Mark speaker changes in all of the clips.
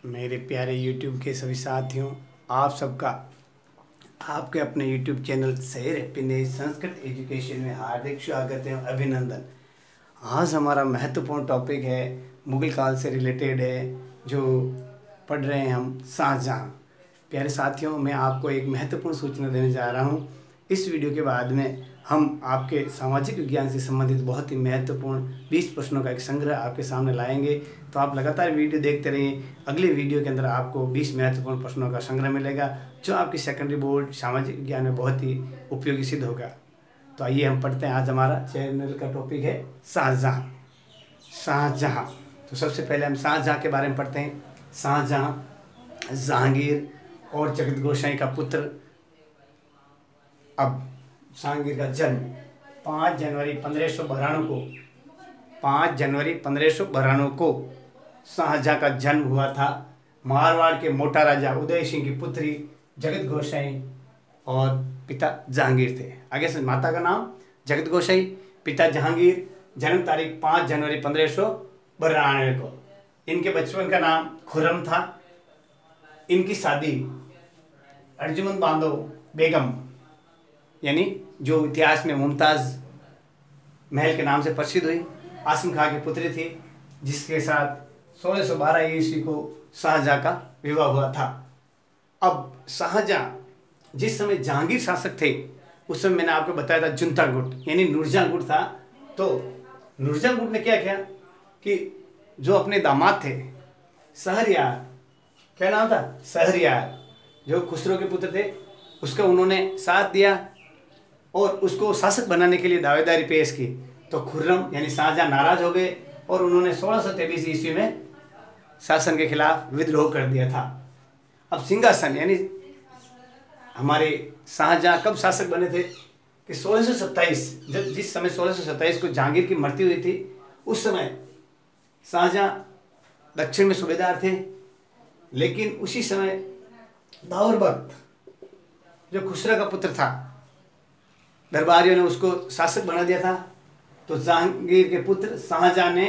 Speaker 1: मेरे प्यारे YouTube के सभी साथियों, आप सबका आपके अपने YouTube चैनल शहर हैप्पीनेस संस्कृत एजुकेशन में हार्दिक स्वागत है, अभिनंदन। आज हमारा महत्वपूर्ण टॉपिक है, मुगल काल से रिलेटेड है, जो पढ़ रहे हैं हम शाहजहाँ। प्यारे साथियों, मैं आपको एक महत्वपूर्ण सूचना देने जा रहा हूँ। इस वीडियो के बाद में हम आपके सामाजिक विज्ञान से संबंधित बहुत ही महत्वपूर्ण 20 प्रश्नों का एक संग्रह आपके सामने लाएंगे। तो आप लगातार वीडियो देखते रहिए। अगले वीडियो के अंदर आपको 20 महत्वपूर्ण प्रश्नों का संग्रह मिलेगा, जो आपकी सेकेंडरी बोर्ड सामाजिक विज्ञान में बहुत ही उपयोगी सिद्ध होगा। तो आइए हम पढ़ते हैं। आज हमारा चैनल का टॉपिक है शाहजहाँ। शाहजहाँ, तो सबसे पहले हम शाहजहाँ के बारे में पढ़ते हैं। शाहजहाँ जहांगीर और जगत गोसाई का पुत्र। अब जहांगीर का जन्म 5 जनवरी 1592 को शाहजहाँ का जन्म हुआ था। मारवाड़ के मोटा राजा उदय सिंह की पुत्री जगत गोसाई और पिता जहांगीर थे। आगे से माता का नाम जगत गोसाई, पिता जहांगीर, जन्म तारीख 5 जनवरी 1592 को। इनके बचपन का नाम खुर्रम था। इनकी शादी अर्जुमंद बांधो बेगम, यानी जो इतिहास में मुमताज़ महल के नाम से प्रसिद्ध हुई, आसिम खां की पुत्री थी, जिसके साथ 1612 ईस्वी को शाहजहाँ का विवाह हुआ था। अब शाहजहाँ जिस समय जहांगीर शासक थे, उस समय मैंने आपको बताया था जुंता गुट यानी नूरजहाँ गुट था। तो नूरजहाँ गुट ने क्या किया कि जो अपने दामाद थे शहरयार, क्या नाम था, शहरयार, जो खुसरो के पुत्र थे, उसका उन्होंने साथ दिया और उसको शासक बनाने के लिए दावेदारी पेश की। तो खुर्रम यानी शाहजहाँ नाराज हो गए और उन्होंने 1623 ईस्वी में शासन के खिलाफ विद्रोह कर दिया था। अब सिंहासन यानी हमारे शाहजहाँ कब शासक बने थे कि 1627, जिस समय 1627 को जहांगीर की मृत्यु हुई थी, उस समय शाहजहाँ दक्षिण में सूबेदार थे। लेकिन उसी समय दाऊर बख्त, जो खुसरो का पुत्र था, दरबारियों ने उसको शासक बना दिया था। तो जहांगीर के पुत्र शाहजहाँ ने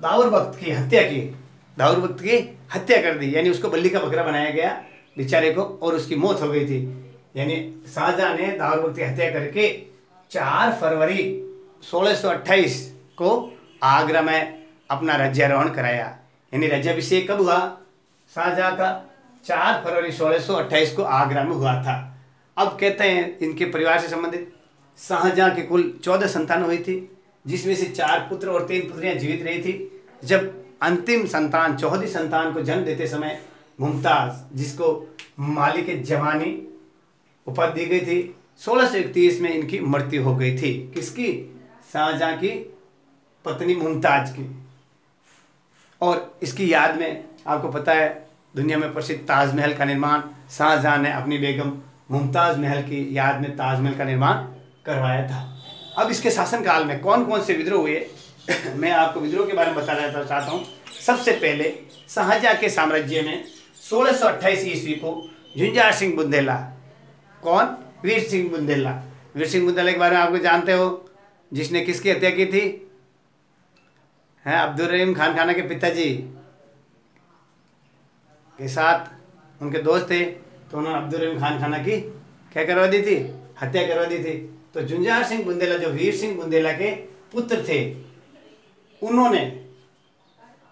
Speaker 1: दाऊर बख्त की हत्या की, दाऊर बख्त की हत्या कर दी, यानी उसको बल्ली का बकरा बनाया गया बेचारे को, और उसकी मौत हो गई थी। यानी शाहजहाँ ने दाऊर बख्त की हत्या करके 4 फरवरी 1628 को आगरा में अपना राज्यारोहण कराया। यानी राज्याभिषेक कब हुआ शाहजहाँ का? 4 फरवरी 1628 को आगरा में हुआ था। अब कहते हैं इनके परिवार से संबंधित शाहजहाँ के कुल 14 संतान हुई थी, जिसमें से 4 पुत्र और 3 पुत्रियां जीवित रही थी। जब अंतिम संतान 14वीं संतान को जन्म देते समय मुमताज़, जिसको मालिक जवानी उपाधि दी गई थी, 1631 में इनकी मृत्यु हो गई थी। किसकी? शाहजहाँ की पत्नी मुमताज़ की। और इसकी याद में आपको पता है दुनिया में प्रसिद्ध ताजमहल का निर्माण शाहजहाँ ने अपनी बेगम मुमताज़ महल की याद में ताजमहल का निर्माण करवाया था। अब इसके शासनकाल में कौन कौन से विद्रोह हुए मैं आपको विद्रोह के बारे में बताना चाहता हूँ। सबसे पहले शाहजहाँ के साम्राज्य में 1628 ईस्वी को झुंझार सिंह बुंदेला, कौन? वीर सिंह बुंदेला। वीर सिंह बुंदेला के बारे में आपको जानते हो, जिसने किसकी हत्या की थी? हैं, अब्दुल रहीम खान खाना के पिताजी के साथ उनके दोस्त थे, तो उन्होंने अब्दुल रहीम खान खाना की क्या करवा दी थी? हत्या करवा दी थी। तो झुंझार सिंह बुंदेला, जो वीर सिंह बुंदेला के पुत्र थे, उन्होंने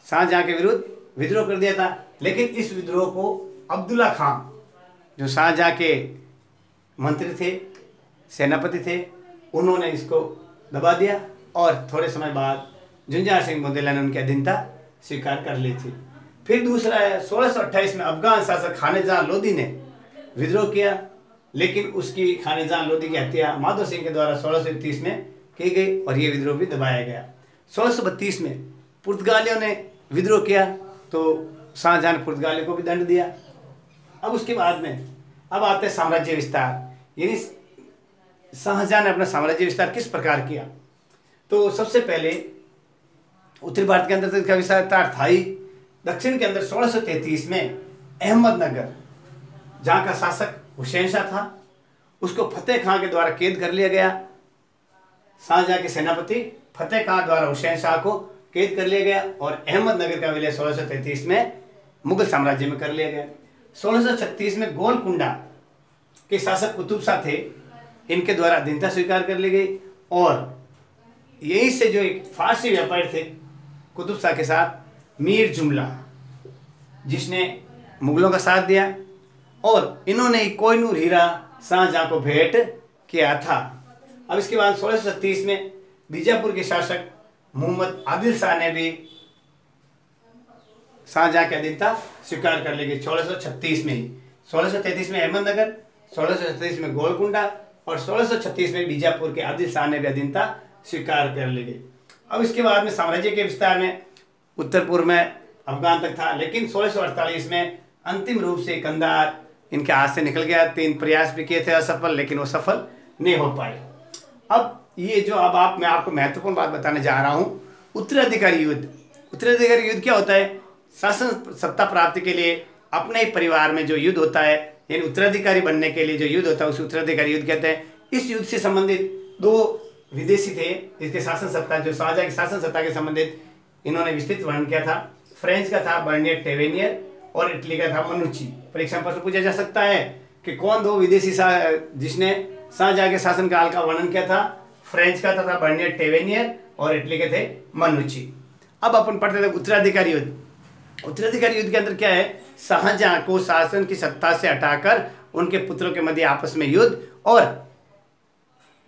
Speaker 1: शाहजहाँ के विरुद्ध विद्रोह कर दिया था। लेकिन इस विद्रोह को अब्दुल्ला खान, जो शाहजहाँ के मंत्री थे, सेनापति थे, उन्होंने इसको दबा दिया और थोड़े समय बाद झुंझार सिंह बुंदेला ने उनकी अधीनता स्वीकार कर ली थी। फिर दूसरा है 1628 में अफगान शासक खानेजहाँ लोदी ने विद्रोह किया, लेकिन उसकी खानेजहाँ लोदी की हत्या माधो सिंह के द्वारा 1631 में की गई और ये विद्रोह भी दबाया गया। 1632 में पुर्तगालियों ने विद्रोह किया, तो शाहजहाँ ने पुर्तगालियों को भी दंड दिया। अब उसके बाद में अब आते हैं साम्राज्य विस्तार, यानी शाहजहाँ ने अपना साम्राज्य विस्तार किस प्रकार किया। तो सबसे पहले उत्तरी भारत के अंदर तो इसका विस्तार था ही। दक्षिण के अंदर 1633 में अहमदनगर, जहाँ का शासक हुसैन शाह था, उसको फतेह खां के द्वारा कैद कर लिया गया। शाहजहाँ के सेनापति फतेह खां द्वारा हुसैन शाह को कैद कर लिया गया और अहमदनगर का विलय 1633 में मुगल साम्राज्य में कर लिया गया। 1636 में गोलकुंडा के शासक कुतुब शाह थे, इनके द्वारा अधीनता स्वीकार कर ली गई और यहीं से जो एक फारसी व्यापारी थे कुतुब शाह के साथ मीर जुमला, जिसने मुगलों का साथ दिया और इन्होंने कोहिनूर हीरा शाहजहां को भेंट किया था। अब इसके बाद 1637 में बीजापुर के शासक मोहम्मद आदिल शाह ने भी शाहजहां की अधीनता स्वीकार कर ली गई 1636 में ही। 1633 में अहमदनगर, 1637 में गोलकुंडा और 1636 में बीजापुर के आदिल शाह ने भी अधीनता स्वीकार कर ली गई। अब इसके बाद में साम्राज्य के विस्तार में उत्तर पूर्व में अफगान तक था, लेकिन 1648 में अंतिम रूप से कंधार इनके हाथ से निकल गया। 3 प्रयास भी किए थे असफल, लेकिन वो सफल नहीं हो पाए। अब ये जो मैं आपको महत्वपूर्ण बात बताने जा रहा हूँ, उत्तराधिकारी युद्ध। उत्तराधिकारी युद्ध क्या होता है? शासन सत्ता प्राप्ति के लिए अपने ही परिवार में जो युद्ध होता है, यानी उत्तराधिकारी बनने के लिए जो युद्ध होता है उसे उत्तराधिकारी युद्ध कहते हैं। इस युद्ध से संबंधित 2 विदेशी थे, इसके शासन सत्ता जो शाहजहां की शासन सत्ता के संबंधित इन्होंने विस्तृत वर्णन किया था। फ्रेंच का था बर्नियर टेवेनियर और इटली का था मनुची। परीक्षा में प्रश्न पूछा जा सकता है कि कौन 2 विदेशी जिसने शाहजहां के शासनकाल का वर्णन किया था? फ्रेंच का था बर्नियर टेवेनियर और इटली के थे मनुची। अब अपन पढ़ते थे उत्तराधिकारी युद्ध। उत्तराधिकारी युद्ध के अंदर क्या है? शाहजहां को शासन की सत्ता से हटाकर उनके पुत्रों के मध्य आपस में युद्ध, और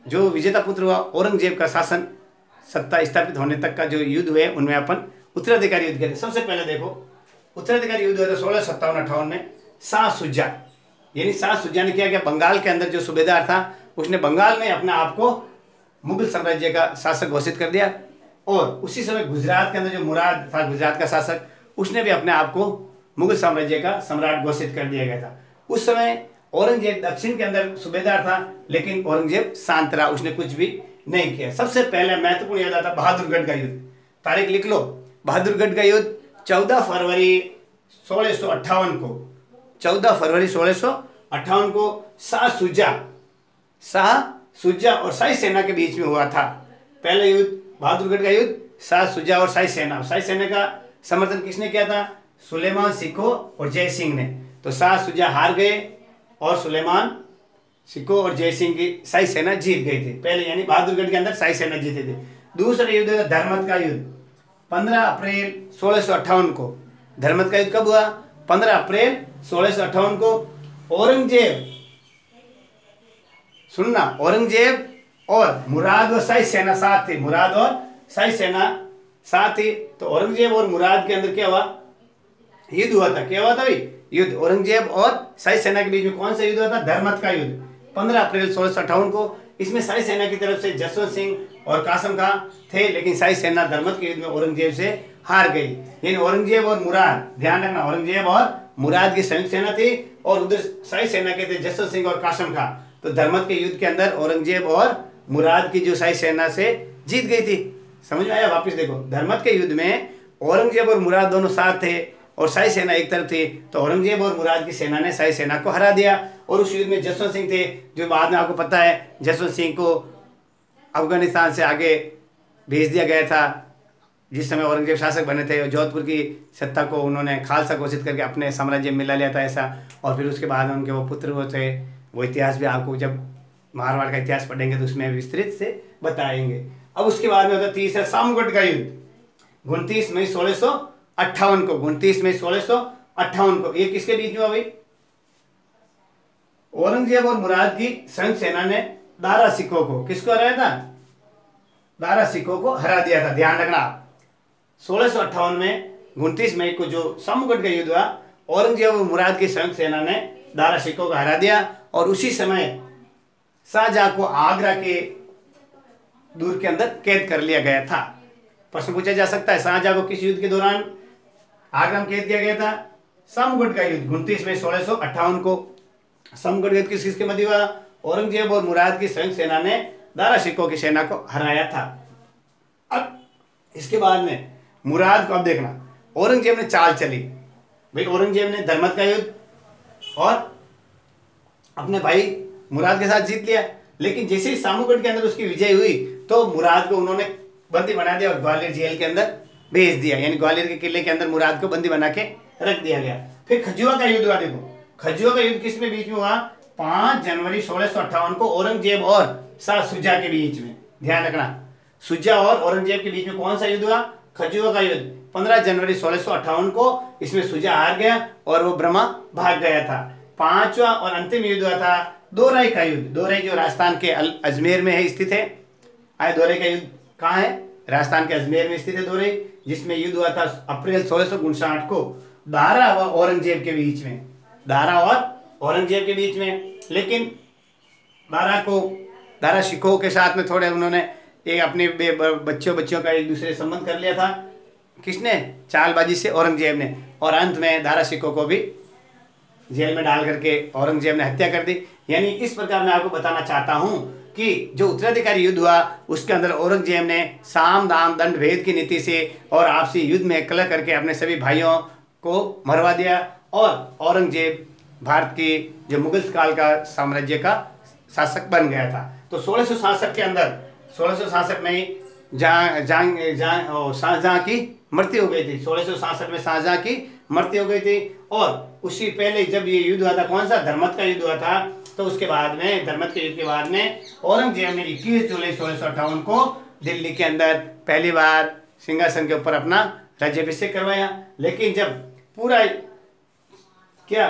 Speaker 1: जो विजेता पुत्र हुआ औरंगजेब का शासन सत्ता स्थापित होने तक का जो युद्ध हुए उनमें अपन उत्तराधिकारी युद्ध कहते हैं। सबसे पहले देखो उत्तराधिकारी युद्ध हुआ था 1657-58 में। शाह सुजा, यानी शाह सुजा ने क्या किया? बंगाल के अंदर जो सूबेदार था उसने बंगाल में अपने आप को मुगल साम्राज्य का शासक घोषित कर दिया, और उसी समय गुजरात के अंदर जो मुराद था गुजरात का शासक, उसने भी अपने आप को मुगल साम्राज्य का सम्राट घोषित कर दिया गया था। उस समय औरंगजेब दक्षिण के अंदर सूबेदार था, लेकिन औरंगजेब शांत रहा, उसने कुछ भी नहीं किया। सबसे पहले महत्वपूर्ण याद आता बहादुरगढ़ का युद्ध। तारीख लिख लो, बहादुरगढ़ का युद्ध 14 फरवरी 1658 को, 14 फरवरी 1658 को शाह सुजा और शाही सेना के बीच में हुआ था। पहला युद्ध बहादुरगढ़ का युद्ध शाह सुजा और शाही सेना। शाही सेना का समर्थन किसने किया था? सुलेमान सिखो और जय सिंह ने। तो शाह सुजा हार गए और सुलेमान सिखो और जय सिंह की शाही सेना जीत गई थी पहले, यानी बहादुरगढ़ के अंदर शाही सेना जीते थे। दूसरा युद्ध था धर्मत का युद्ध, 15 अप्रैल 1658 को। धर्मत का युद्ध कब हुआ? 15 अप्रैल 1658 को। औरंगजेब, सुनना, औरंगजेब और मुराद और शाही सेना साथ थे, मुराद और शाही सेना साथ ही। तो औरंगजेब और मुराद के अंदर क्या हुआ? युद्ध हुआ था। क्या हुआ था भाई? युद्ध। औरंगजेब और शाही सेना के बीच में कौन सा युद्ध हुआ था? धर्मत का युद्ध, 15 अप्रैल 1658 को। इसमें शाही सेना की तरफ से जसवंत सिंह और कासम खां थे, लेकिन शाही सेना धर्मत के युद्ध में औरंगजेब से हार गई। यानी औरंगजेब और मुराद, ध्यान रखना, औरंगजेब और मुराद की संयुक्त सेना थी और उधर शाही सेना के थे जसवंत सिंह और कासम खां। तो धर्मत के युद्ध के अंदर औरंगजेब और मुराद की जो शाही सेना से जीत गई थी। समझ में आया? वापिस देखो, धर्मत के युद्ध में औरंगजेब और मुराद दोनों साथ थे और शाही सेना एक तरफ थी। तो औरंगजेब और मुराद की सेना ने शाही सेना को हरा दिया। और उस युद्ध में जसवंत सिंह थे, जो बाद में आपको पता है जसवंत सिंह को अफगानिस्तान से आगे भेज दिया गया था। जिस समय औरंगजेब शासक बने थे, जोधपुर की सत्ता को उन्होंने खालसा घोषित करके अपने साम्राज्य में मिला लिया था ऐसा। और फिर उसके बाद उनके वो पुत्र वो थे, वो इतिहास भी आपको जब मारवाड़ का इतिहास पढ़ेंगे तो उसमें विस्तृत से बताएंगे। अब उसके बाद में होता तीसरा सामगढ़ का युद्ध, 29 मई 1658 को। 29 मई 1658 को। ये किसके बीच में हुआ भाई? औरंगजेब और मुराद की संयुक्त सेना ने दारा सिखों को, किसको हराया था? दारा सिखों को हरा दिया था। ध्यान रखना, 1658 में 29 मई को जो सामगढ़ का युद्ध हुआ, औरंगजेब और मुराद की संयुक्त सेना ने दारा सिखों को हरा दिया। और उसी समय शाहजहां को आगरा के दूर के अंदर कैद कर लिया गया था। प्रश्न पूछा जा सकता है, शाहजहां को किस युद्ध के दौरान आगरा में कैद किया गया था? सामगढ़ का युद्ध 29 मई 1658 को। सामगढ़ युद्ध किस किसके मध्य हुआ? औरंगजेब और मुराद की संयुक्त सेना ने दारा सिखों की सेना को हराया था। अब इसके बाद में मुराद को, अब देखना, औरंगजेब ने चाल चली भाई। औरंगजेब ने धर्मत का युद्ध और अपने भाई मुराद के साथ जीत लिया, लेकिन जैसे ही सामूगढ़ के अंदर उसकी विजय हुई तो मुराद को उन्होंने बंदी बना दिया और ग्वालियर जेल के अंदर भेज दिया। यानी ग्वालियर के किले के अंदर मुराद को बंदी बना के रख दिया गया। फिर खजुआ का युद्ध हुआ। देखो खजुआ का युद्ध किसमें बीच में हुआ? 5 जनवरी 1658 को औरंगजेब और शाह शुजा के बीच में। ध्यान रखना, शुजा और औरंगजेब के बीच में कौन सा युद्ध हुआ? खजुआ का युद्ध। 15 जनवरी 1658 को इसमें शुजा हार गया और वो ब्रह्मा भाग गया था। पांचवा और अंतिम युद्ध हुआ था दोरई का युद्ध। दोरई जो राजस्थान के अजमेर में है स्थित है। आए दोरई का युद्ध कहाँ है? राजस्थान के अजमेर में स्थित है दोरई, जिसमें युद्ध हुआ था अप्रैल 1659 को दारा व औरंगजेब के बीच में। दारा और औरंगजेब के बीच में। लेकिन दारा सिखों के साथ में थोड़े उन्होंने एक अपने बच्चों का एक दूसरे संबंध कर लिया था। किसने? चालबाजी से औरंगजेब ने। और अंत में दारा सिखों को भी जेल में डाल करके औरंगजेब ने हत्या कर दी। यानी इस प्रकार मैं आपको बताना चाहता हूं कि जो उत्तराधिकारी युद्ध हुआ उसके अंदर औरंगजेब ने साम दाम दंड भेद की नीति से और आपसी युद्ध में कलह करके अपने सभी भाइयों को मरवा दिया और औरंगजेब भारत के जो मुगल काल का साम्राज्य का शासक बन गया था। तो 1666 के अंदर 1666 में ही शाहजहां की मृत्यु हो गई थी। 1666 में शाहजहां की मृत्यु हो गई थी। और उसी पहले जब ये युद्ध हुआ था, कौन सा? धर्मत का युद्ध हुआ था। तो उसके बाद में धर्मत के युद्ध के बाद में औरंगजेब ने 21 जुलाई 1658 को दिल्ली के अंदर पहली बार सिंहासन के ऊपर अपना राज्याभिषेक करवाया। लेकिन जब पूरा क्या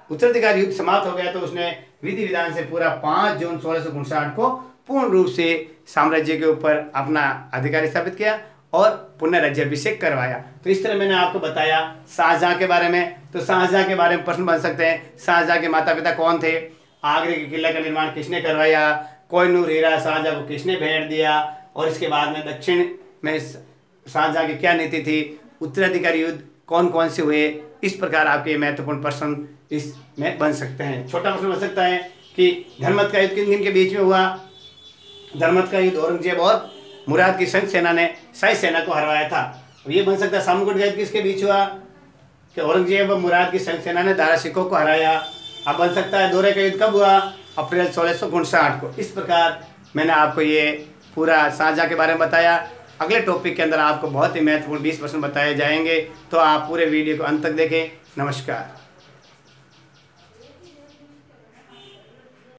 Speaker 1: उत्तराधिकारी युद्ध समाप्त हो गया तो उसने विधि विधान से पूरा 5 जून 1659 को पूर्ण रूप से साम्राज्य के ऊपर अपना अधिकार स्थापित किया और पुनः राज्याभिषेक करवाया। तो इस तरह मैंने आपको बताया शाहजहां के बारे में। तो शाहजहां के बारे में प्रश्न बन सकते हैं, शाहजहां के माता पिता कौन थे? आगरे के किला का निर्माण किसने करवाया? कोहिनूर हीरा शाहजहां को किसने भेंट दिया? और इसके बाद में दक्षिण में शाहजहां की क्या नीति थी? उत्तराधिकारी युद्ध कौन कौन से हुए? इस प्रकार आपके महत्वपूर्ण प्रश्न इसमें बन सकते हैं। छोटा प्रश्न बन सकता है कि धर्मत का युद्ध किन किन के बीच में हुआ? धर्मत का युद्ध औरंगजेब और मुराद की संयुक्त सेना ने शाही सेना को हरवाया था। ये बन सकता है सामूगढ़ का युद्ध किसके बीच हुआ? कि औरंगजेब और मुराद की संयुक्त सेना ने दारा सिखों को हराया। अब बन सकता है दोरई का युद्ध कब हुआ? अप्रैल 1659 को। इस प्रकार मैंने आपको ये पूरा शाहजहां के बारे में बताया। अगले टॉपिक के अंदर आपको बहुत ही महत्वपूर्ण 20 प्रश्न बताए जाएंगे, तो आप पूरे वीडियो को अंत तक देखें। नमस्कार।